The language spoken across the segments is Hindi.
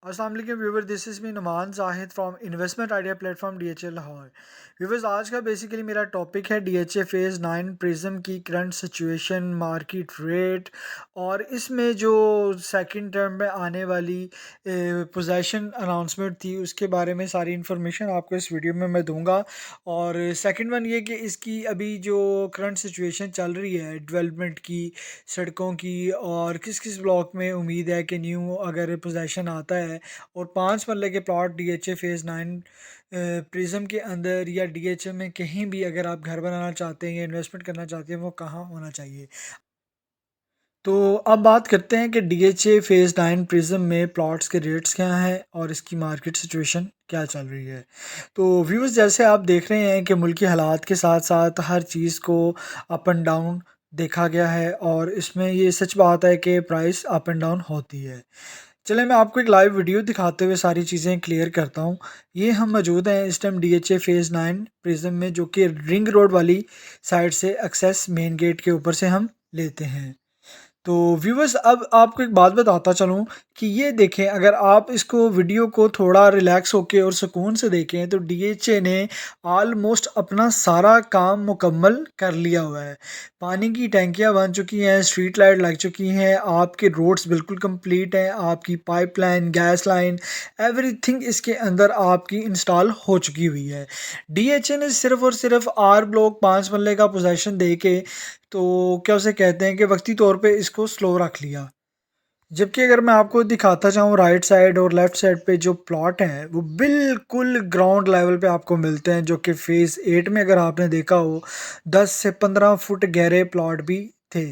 अस्सलाम वालेकुम viewer, this is me Numan Zahid from investment idea platform DHA Lahore. Viewers, आज का बेसिकली मेरा टॉपिक है डीएचए फेज़ 9 प्रिज्म की करंट सिचुएशन, मार्केट रेट और इसमें जो सेकंड टर्म में आने वाली पोजीशन अनाउंसमेंट थी उसके बारे में सारी इन्फॉर्मेशन आपको इस वीडियो में मैं दूंगा। और सेकंड वन ये कि इसकी अभी जो करंट सिचुएशन चल रही है डेवलपमेंट की, सड़कों की, और किस किस ब्लॉक में उम्मीद है कि न्यू अगर पोजीशन आता है। और 5 मरले के प्लॉट डीएचए फेज़ 9 प्रिज्म के अंदर या डीएचए में कहीं भी अगर आप घर बनाना चाहते हैं या इन्वेस्टमेंट करना चाहते हैं वो कहाँ होना चाहिए। तो अब बात करते हैं कि डीएचए फेज़ 9 प्रिज्म में प्लॉट्स के रेट्स क्या हैं और इसकी मार्केट सिचुएशन क्या चल रही है। तो व्यूज़, जैसे आप देख रहे हैं कि मुल्की हालात के साथ साथ हर चीज़ को अप एंड डाउन देखा गया है और इसमें ये सच बात है कि प्राइस अप एंड डाउन होती है। चले मैं आपको एक लाइव वीडियो दिखाते हुए सारी चीज़ें क्लियर करता हूँ। ये हम मौजूद हैं इस टाइम डीएचए फेज़ 9 प्रिज्म में, जो कि रिंग रोड वाली साइड से एक्सेस मेन गेट के ऊपर से हम लेते हैं। तो व्यूवर्स, अब आपको एक बात बताता चलूँ कि ये देखें, अगर आप इसको वीडियो को थोड़ा रिलैक्स होके और सुकून से देखें तो डीएचए ने ऑलमोस्ट अपना सारा काम मुकम्मल कर लिया हुआ है। पानी की टैंकियाँ बन चुकी हैं, स्ट्रीट लाइट लग चुकी हैं, आपके रोड्स बिल्कुल कंप्लीट हैं, आपकी पाइपलाइन, गैस लाइन, एवरीथिंग इसके अंदर आपकी इंस्टॉल हो चुकी हुई है। डीएचए ने सिर्फ और सिर्फ आर ब्लॉक 5 मरले का पोजेशन दे के, तो क्या उसे कहते हैं कि वक्ती तौर पे इसको स्लो रख लिया। जबकि अगर मैं आपको दिखाता चाहूँ राइट साइड और लेफ्ट साइड पे जो प्लॉट हैं वो बिल्कुल ग्राउंड लेवल पे आपको मिलते हैं, जो कि फेज़ 8 में अगर आपने देखा हो 10 से 15 फुट गहरे प्लॉट भी थे।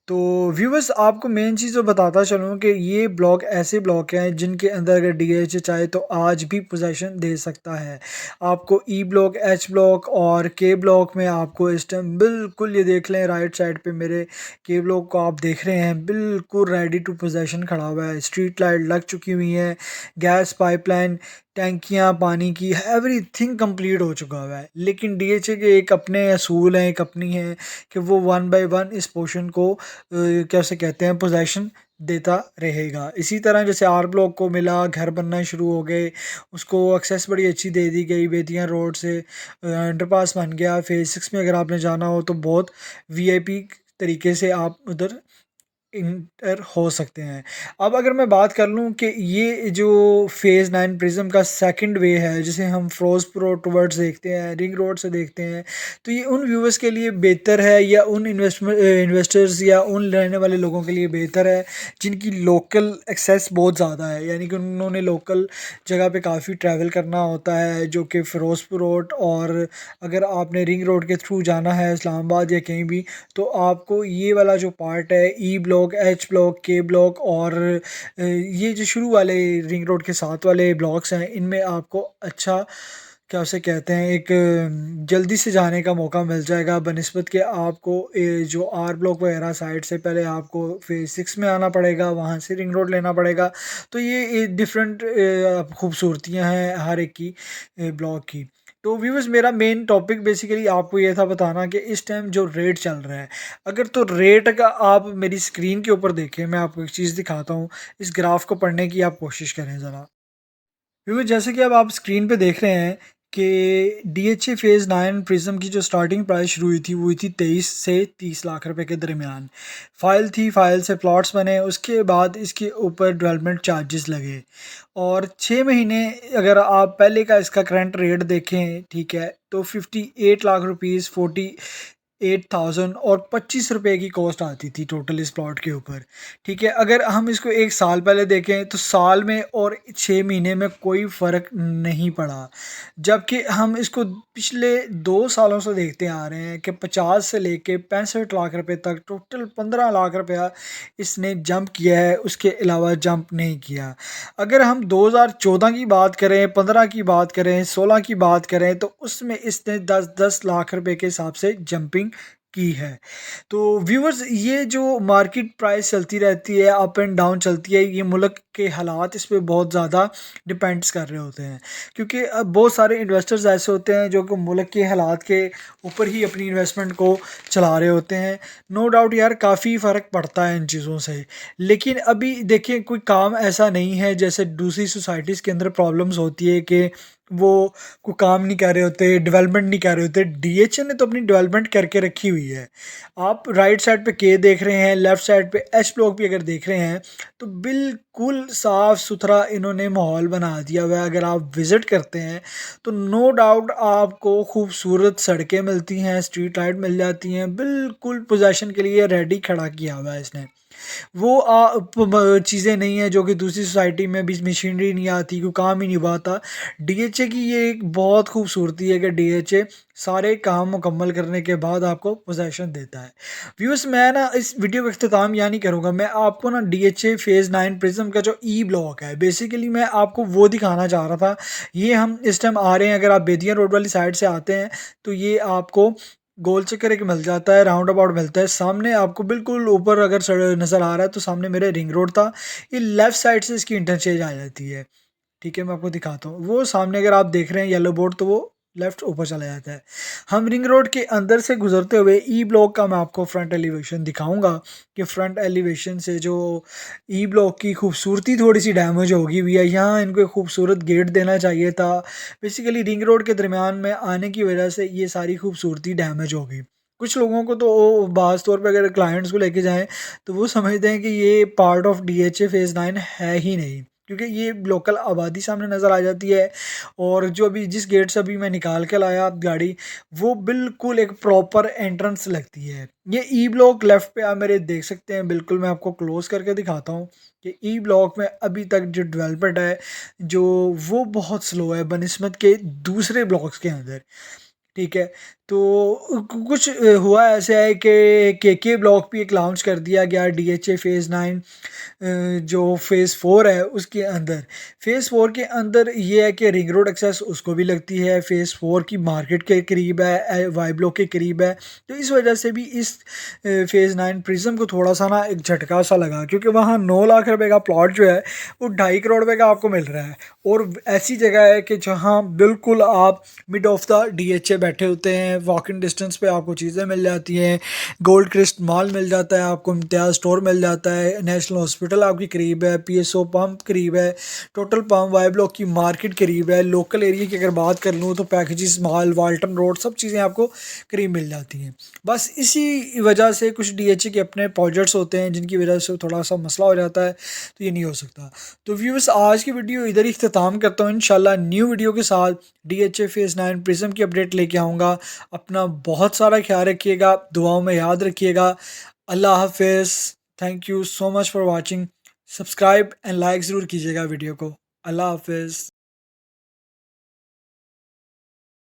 तो व्यूवर्स, आपको मेन चीज़ तो बताता चलूँ कि ये ब्लॉक ऐसे ब्लॉक हैं जिनके अंदर अगर डीएचए चाहे तो आज भी पोजीशन दे सकता है। आपको ई ब्लॉक, एच ब्लॉक और के ब्लॉक में आपको इस टाइम बिल्कुल, ये देख लें राइट साइड पे मेरे के ब्लॉक को आप देख रहे हैं, बिल्कुल रेडी टू पोजीशन खड़ा हुआ है। स्ट्रीट लाइट लग चुकी हुई हैं, गैस पाइपलाइन, टैंकियाँ पानी की, एवरीथिंग कंप्लीट हो चुका हुआ है। लेकिन डीएचए के एक अपने असूल हैं, एक अपनी है कि वो वन बाय वन इस पोर्शन को क्या उसे कहते हैं पोजीशन देता रहेगा। इसी तरह जैसे आर ब्लॉक को मिला, घर बनना शुरू हो गए, उसको एक्सेस बड़ी अच्छी दे दी गई बेतियां रोड से, अंडरपास बन गया। फेज 6 में अगर आपने जाना हो तो बहुत वीआईपी तरीके से आप उधर इंटर हो सकते हैं। अब अगर मैं बात कर लूँ कि ये जो फेज़ 9 प्रिज्म का सेकंड वे है जिसे हम फिरोजपुर टुवर्ड्स देखते हैं, रिंग रोड से देखते हैं, तो ये उन व्यूवर्स के लिए बेहतर है या उन इन्वेस्टर्स या उन रहने वाले लोगों के लिए बेहतर है जिनकी लोकल एक्सेस बहुत ज़्यादा है, यानी कि उन्होंने लोकल जगह पे काफ़ी ट्रैवल करना होता है, जो कि फिरोजपुर रोड, और अगर आपने रिंग रोड के थ्रू जाना है इस्लामाबाद या कहीं भी, तो आपको ये वाला जो पार्ट है ई ब्लॉक, एच ब्लॉक, के ब्लॉक और ये जो शुरू वाले रिंग रोड के साथ वाले ब्लॉक्स हैं, इनमें आपको अच्छा क्या उसे कहते हैं एक जल्दी से जाने का मौका मिल जाएगा बनिस्बत के आपको जो आर ब्लॉक वगैरह साइड से पहले आपको फेज 6 में आना पड़ेगा, वहाँ से रिंग रोड लेना पड़ेगा। तो ये डिफरेंट खूबसूरतियाँ हैं हर एक की ब्लॉक की। तो व्यूअर्स, मेरा मेन टॉपिक बेसिकली आपको ये था बताना कि इस टाइम जो रेट चल रहा है, अगर तो रेट का आप मेरी स्क्रीन के ऊपर देखें, मैं आपको एक चीज़ दिखाता हूँ, इस ग्राफ को पढ़ने की आप कोशिश करें ज़रा। क्योंकि जैसे कि अब आप स्क्रीन पे देख रहे हैं कि डीएचए फेज़ 9 प्रिज्म की जो स्टार्टिंग प्राइस शुरू हुई थी वो हुई थी 23 से 30 लाख रुपए के दरमियान। फाइल थी, फाइल से प्लॉट्स बने, उसके बाद इसके ऊपर डेवलपमेंट चार्जेस लगे और 6 महीने अगर आप पहले का इसका करंट रेट देखें, ठीक है, तो 58 लाख रुपीज़, 48,000 और 25 रुपए की कॉस्ट आती थी टोटल इस प्लॉट के ऊपर। ठीक है, अगर हम इसको एक साल पहले देखें तो साल में और 6 महीने में कोई फ़र्क नहीं पड़ा, जबकि हम इसको पिछले 2 सालों से देखते आ रहे हैं कि 50 से लेके 65 लाख रुपए तक टोटल 15 लाख रुपया इसने जंप किया है, उसके अलावा जंप नहीं किया। अगर हम 2014 की बात करें, 15 की बात करें, 16 की बात करें, तो उसमें इसने 10-10 लाख रुपए के हिसाब से जंपिंग की है। तो व्यूअर्स, ये जो मार्केट प्राइस चलती रहती है, अप एंड डाउन चलती है, ये मुल्क के हालात इस पे बहुत ज़्यादा डिपेंड्स कर रहे होते हैं, क्योंकि अब बहुत सारे इन्वेस्टर्स ऐसे होते हैं जो कि मुल्क के हालात के ऊपर ही अपनी इन्वेस्टमेंट को चला रहे होते हैं। नो डाउट यार, काफ़ी फ़र्क पड़ता है इन चीज़ों से। लेकिन अभी देखिए, कोई काम ऐसा नहीं है जैसे दूसरी सोसाइटीज़ के अंदर प्रॉब्लम्स होती है कि वो कोई काम नहीं कर रहे होते, डेवलपमेंट नहीं कर रहे होते। डीएचए ने तो अपनी डेवलपमेंट करके रखी हुई है। आप राइट साइड पे के देख रहे हैं, लेफ्ट साइड पे एच ब्लॉक भी अगर देख रहे हैं, तो बिल्कुल साफ सुथरा इन्होंने माहौल बना दिया हुआ है। अगर आप विज़िट करते हैं तो नो डाउट आपको खूबसूरत सड़कें मिलती हैं, स्ट्रीट लाइट मिल जाती हैं, बिल्कुल पोजेशन के लिए रेडी खड़ा किया हुआ है इसने। वो चीज़ें नहीं है जो कि दूसरी सोसाइटी में भी मशीनरी नहीं आती, कोई काम ही नहीं पाता। डीएचए की ये एक बहुत खूबसूरती है कि डीएचए सारे काम मुकम्मल करने के बाद आपको पोजेसन देता है। व्यूअर्स, मैं ना इस वीडियो का इख्तिताम यहाँ नहीं करूँगा, मैं आपको ना डीएचए फेज़ 9 प्रिज्म का जो ई ब्लॉक है, बेसिकली मैं आपको वो दिखाना चाह रहा था। ये हम इस टाइम आ रहे हैं, अगर आप बेदिया रोड वाली साइड से आते हैं तो ये आपको गोल चक्कर एक मिल जाता है, राउंड अबाउट मिलता है। सामने आपको बिल्कुल ऊपर अगर नज़र आ रहा है तो सामने मेरे रिंग रोड था। ये लेफ़्ट साइड से इसकी इंटरचेंज आ जाती है। ठीक है, मैं आपको दिखाता हूँ। वो सामने अगर आप देख रहे हैं येलो बोर्ड, तो वो लेफ़्ट ऊपर चला जाता है। हम रिंग रोड के अंदर से गुजरते हुए ई ब्लॉक का मैं आपको फ्रंट एलिवेशन दिखाऊंगा कि फ्रंट एलिवेशन से जो ई ब्लॉक की खूबसूरती थोड़ी सी डैमेज होगी हुई है। यहाँ इनको एक खूबसूरत गेट देना चाहिए था। बेसिकली रिंग रोड के दरमियान में आने की वजह से ये सारी खूबसूरती डैमेज हो गई। कुछ लोगों को तो ख़ास तौर पे अगर क्लाइंट्स को लेके जाएँ तो वो समझते हैं कि ये पार्ट ऑफ डीएचए फ़ेज़ 9 है ही नहीं, क्योंकि ये लोकल आबादी सामने नज़र आ जाती है। और जो अभी जिस गेट से अभी मैं निकाल के लाया गाड़ी, वो बिल्कुल एक प्रॉपर एंट्रेंस लगती है। ये ई ब्लॉक लेफ़्ट पे आप मेरे देख सकते हैं, बिल्कुल मैं आपको क्लोज़ करके दिखाता हूँ कि ई ब्लॉक में अभी तक जो डेवलपमेंट है, जो वो बहुत स्लो है बनिस्बत के दूसरे ब्लॉक्स के अंदर। ठीक है, तो कुछ हुआ ऐसा है कि के ब्लॉक भी एक लॉन्च कर दिया गया डीएचए फ़ेज़ 9, जो फ़ेज़ 4 है उसके अंदर। फ़ेज़ 4 के अंदर ये है कि रिंग रोड एक्सेस उसको भी लगती है, फ़ेज़ 4 की मार्केट के करीब है, वाई ब्लॉक के करीब है। तो इस वजह से भी इस फ़ेज़ 9 प्रिज्म को थोड़ा सा ना एक झटका सा लगा, क्योंकि वहाँ 9 लाख रुपए का प्लॉट जो है वो 2.5 करोड़ रुपए का आपको मिल रहा है। और ऐसी जगह है कि जहाँ बिल्कुल आप मिड ऑफ द डीएचए बैठे होते हैं, वॉक इन डिस्टेंस पे आपको चीज़ें मिल जाती हैं। गोल्ड क्रिस्ट मॉल मिल जाता है आपको, इम्तियाज़ स्टोर मिल जाता है, नेशनल हॉस्पिटल आपकी करीब है, पीएसओ पंप करीब है, टोटल पंप, वाई ब्लॉक की मार्केट करीब है। लोकल एरिया की अगर बात कर लूँ तो पैकेजेस मॉल, वाल्टन रोड, सब चीज़ें आपको करीब मिल जाती हैं। बस इसी वजह से कुछ डीएचए के अपने प्रोजेक्ट्स होते हैं जिनकी वजह से थोड़ा सा मसला हो जाता है, तो ये नहीं हो सकता। तो व्यूअर्स, आज की वीडियो इधर ही इख्तिताम करता हूँ। इंशाल्लाह न्यू वीडियो के साथ डीएचए फ़ेज़ 9 प्रिज्म की अपडेट लेके आऊँगा। अपना बहुत सारा ख्याल रखिएगा, दुआओं में याद रखिएगा। अल्लाह हाफ़िज़। Thank you so much for watching. Subscribe and like ज़रूर कीजिएगा वीडियो को। अल्लाह हाफ़िज़।